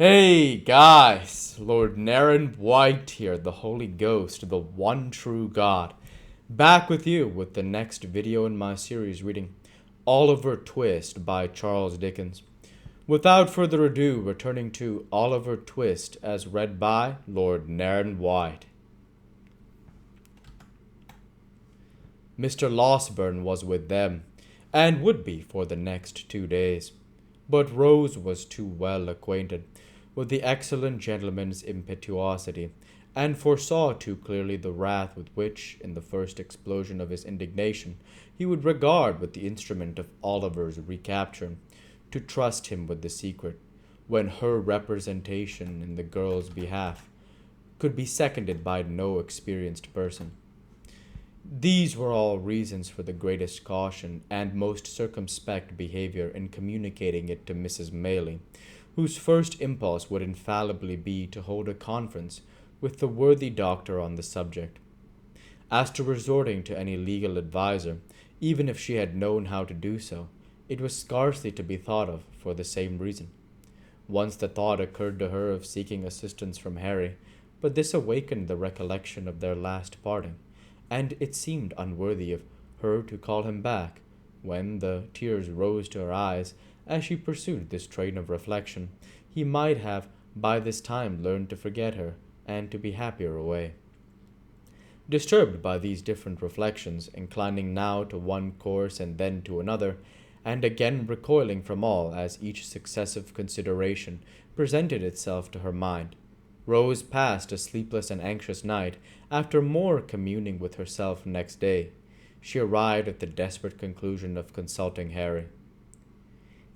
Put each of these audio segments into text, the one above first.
Hey guys, Lord Naren White here, the Holy Ghost, the one true God, back with you with the next video in my series reading Oliver Twist by Charles Dickens. Without further ado, returning to Oliver Twist as read by Lord Naren White. Mr. Losberne was with them, and would be for the next 2 days. But Rose was too well acquainted with the excellent gentleman's impetuosity, and foresaw too clearly the wrath with which, in the first explosion of his indignation, he would regard with the instrument of Oliver's recapture, to trust him with the secret, when her representation in the girl's behalf could be seconded by no experienced person. These were all reasons for the greatest caution and most circumspect behavior in communicating it to Mrs. Maylie, whose first impulse would infallibly be to hold a conference with the worthy doctor on the subject. As to resorting to any legal adviser, even if she had known how to do so, it was scarcely to be thought of for the same reason. Once the thought occurred to her of seeking assistance from Harry, but this awakened the recollection of their last parting, and it seemed unworthy of her to call him back, when the tears rose to her eyes as she pursued this train of reflection. He might have by this time learned to forget her, and to be happier away. Disturbed by these different reflections, inclining now to one course and then to another, and again recoiling from all as each successive consideration presented itself to her mind, Rose passed a sleepless and anxious night. After more communing with herself next day, she arrived at the desperate conclusion of consulting Harry.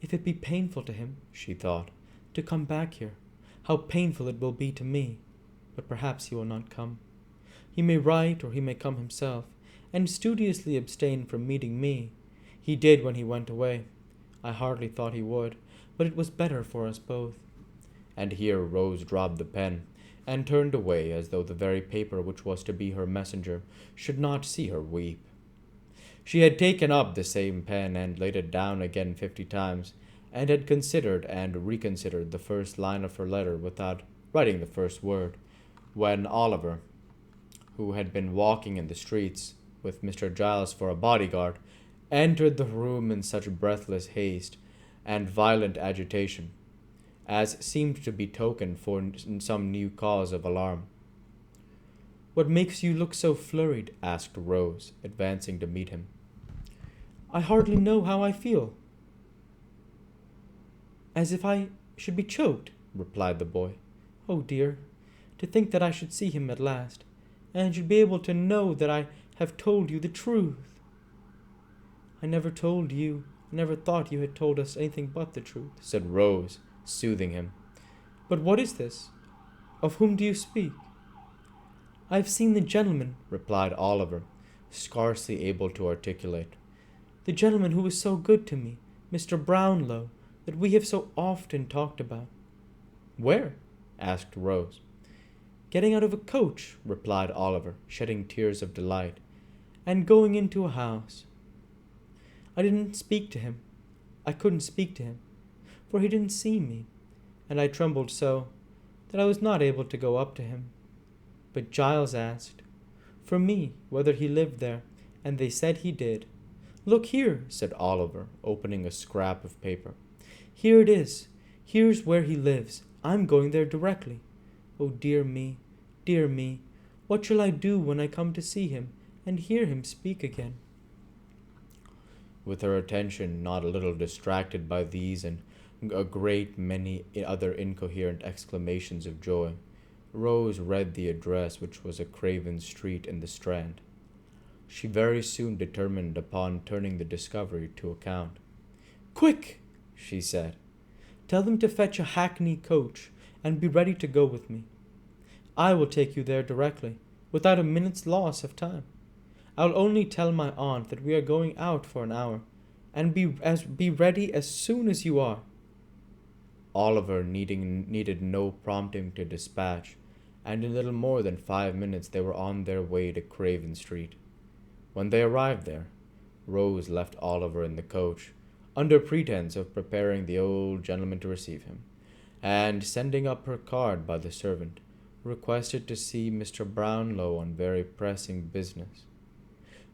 "If it be painful to him," she thought, "to come back here, how painful it will be to me! But perhaps he will not come. He may write, or he may come himself, and studiously abstain from meeting me. He did when he went away. I hardly thought he would, but it was better for us both." And here Rose dropped the pen, and turned away as though the very paper which was to be her messenger should not see her weep. She had taken up the same pen and laid it down again 50 times, and had considered and reconsidered the first line of her letter without writing the first word, when Oliver, who had been walking in the streets with Mr. Giles for a bodyguard, entered the room in such breathless haste and violent agitation as seemed to betoken for some new cause of alarm. "What makes you look so flurried?" asked Rose, advancing to meet him. "I hardly know how I feel." "As if I should be choked," replied the boy. "Oh dear, to think that I should see him at last, and should be able to know that I have told you the truth." "I never thought you had told us anything but the truth," said Rose, soothing him. "But what is this? Of whom do you speak?" "I have seen the gentleman," replied Oliver, scarcely able to articulate. "The gentleman who was so good to me, Mr. Brownlow, that we have so often talked about." "Where?" asked Rose. "Getting out of a coach," replied Oliver, shedding tears of delight, "and going into a house. I didn't speak to him. I couldn't speak to him, for he didn't see me, and I trembled so that I was not able to go up to him. But Giles asked for me whether he lived there, and they said he did. 'Look here,' said Oliver, opening a scrap of paper. 'Here it is. Here's where he lives. I'm going there directly. Oh, dear me, what shall I do when I come to see him and hear him speak again?'" With her attention not a little distracted by these and a great many other incoherent exclamations of joy, Rose read the address, which was a Craven Street in the Strand. She very soon determined upon turning the discovery to account. "Quick!" she said. "Tell them to fetch a hackney coach, and be ready to go with me. I will take you there directly, without a minute's loss of time. I'll only tell my aunt that we are going out for an hour, and be ready as soon as you are." Oliver needed no prompting to dispatch, and in little more than 5 minutes they were on their way to Craven Street. When they arrived there, Rose left Oliver in the coach, under pretence of preparing the old gentleman to receive him, and sending up her card by the servant, requested to see Mr. Brownlow on very pressing business.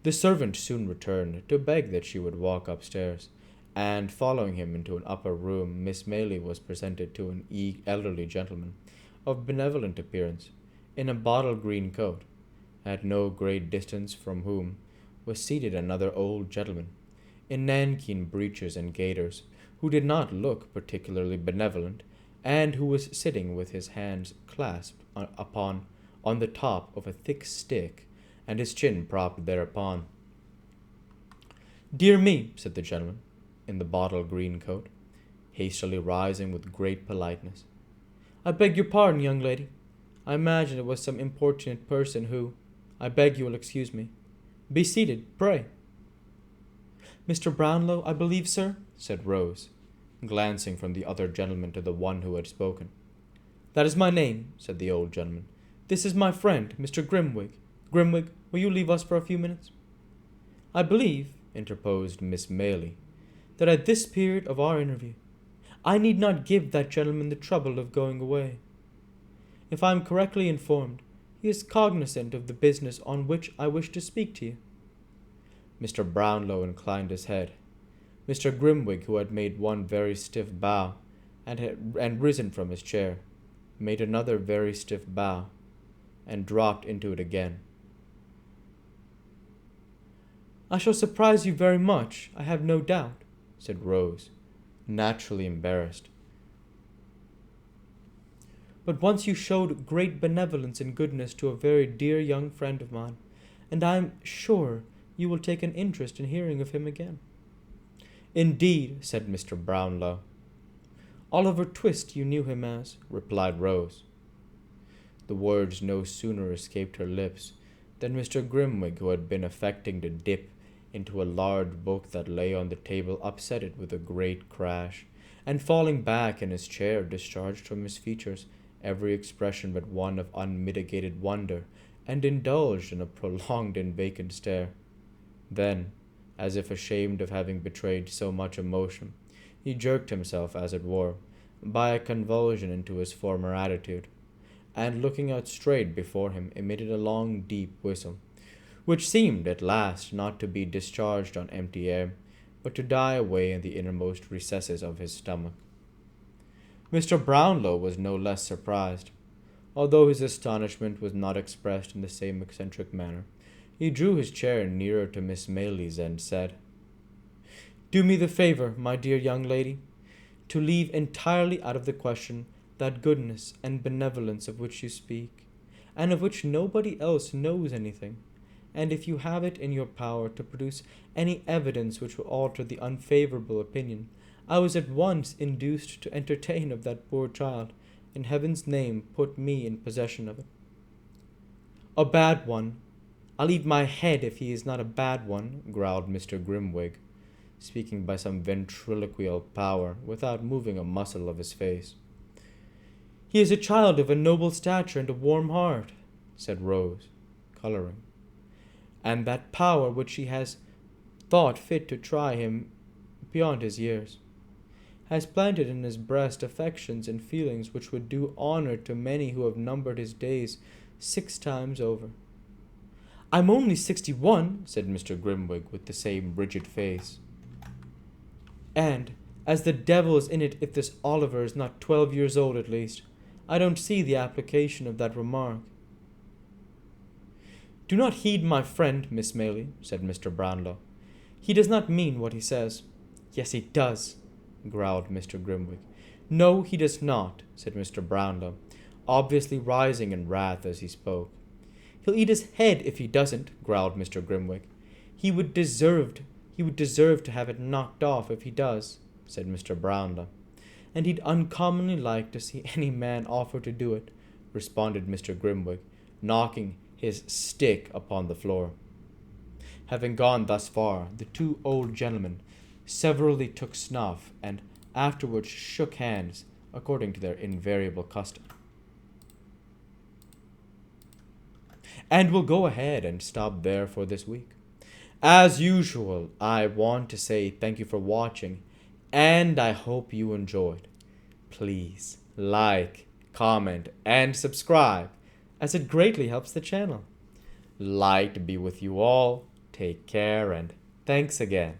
The servant soon returned to beg that she would walk upstairs, and following him into an upper room, Miss Maylie was presented to an elderly gentleman of benevolent appearance, in a bottle green coat, at no great distance from whom was seated another old gentleman, in nankeen breeches and gaiters, who did not look particularly benevolent, and who was sitting with his hands clasped on the top of a thick stick, and his chin propped thereupon. "Dear me," said the gentleman in the bottle green coat, hastily rising with great politeness, "I beg your pardon, young lady. I imagine it was some importunate person who, I beg you will excuse me. Be seated, pray." "Mr. Brownlow, I believe, sir?" said Rose, glancing from the other gentleman to the one who had spoken. "That is my name," said the old gentleman. "This is my friend, Mr. Grimwig. Grimwig, will you leave us for a few minutes?" "I believe," interposed Miss Maylie, "that at this period of our interview, I need not give that gentleman the trouble of going away. If I am correctly informed, he is cognizant of the business on which I wish to speak to you." Mr. Brownlow inclined his head. Mr. Grimwig, who had made one very stiff bow, and risen from his chair, made another very stiff bow, and dropped into it again. "I shall surprise you very much, I have no doubt," said Rose, naturally embarrassed. "But once you showed great benevolence and goodness to a very dear young friend of mine, and I am sure you will take an interest in hearing of him again." "Indeed," said Mr. Brownlow. "Oliver Twist you knew him as," replied Rose. The words no sooner escaped her lips than Mr. Grimwig, who had been affecting to dip into a large book that lay on the table, upset it with a great crash, and falling back in his chair, discharged from his features every expression but one of unmitigated wonder, and indulged in a prolonged and vacant stare. Then, as if ashamed of having betrayed so much emotion, he jerked himself, as it were, by a convulsion into his former attitude, and looking out straight before him, emitted a long deep whistle, which seemed at last not to be discharged on empty air, but to die away in the innermost recesses of his stomach. Mr. Brownlow was no less surprised, although his astonishment was not expressed in the same eccentric manner. He drew his chair nearer to Miss Maylie's and said, "Do me the favor, my dear young lady, to leave entirely out of the question that goodness and benevolence of which you speak, and of which nobody else knows anything, and if you have it in your power to produce any evidence which will alter the unfavorable opinion I was at once induced to entertain of that poor child, in heaven's name put me in possession of it." "A bad one! I'll eat my head if he is not a bad one," growled Mr. Grimwig, speaking by some ventriloquial power, without moving a muscle of his face. "He is a child of a noble stature and a warm heart," said Rose, colouring, "and that power which he has thought fit to try him beyond his years has planted in his breast affections and feelings which would do honour to many who have numbered his days 6 times over." "I'm only 61, said Mr. Grimwig with the same rigid face. "And, as the devil is in it if this Oliver is not 12 years old at least, I don't see the application of that remark." "Do not heed my friend, Miss Maylie," said Mr. Brownlow. "He does not mean what he says." "Yes, he does," growled Mr. Grimwig. "No, he does not," said Mr. Brownlow, obviously rising in wrath as he spoke. "He'll eat his head if he doesn't," growled Mr. Grimwig. He would deserve to have it knocked off if he does," said Mr. Brownlow. "And he'd uncommonly like to see any man offer to do it," responded Mr. Grimwig, knocking his stick upon the floor. Having gone thus far, the 2 old gentlemen severally took snuff, and afterwards shook hands, according to their invariable custom. And we'll go ahead and stop there for this week. As usual, I want to say thank you for watching, and I hope you enjoyed. Please like, comment, and subscribe, as it greatly helps the channel. Light be with you all. Take care and thanks again.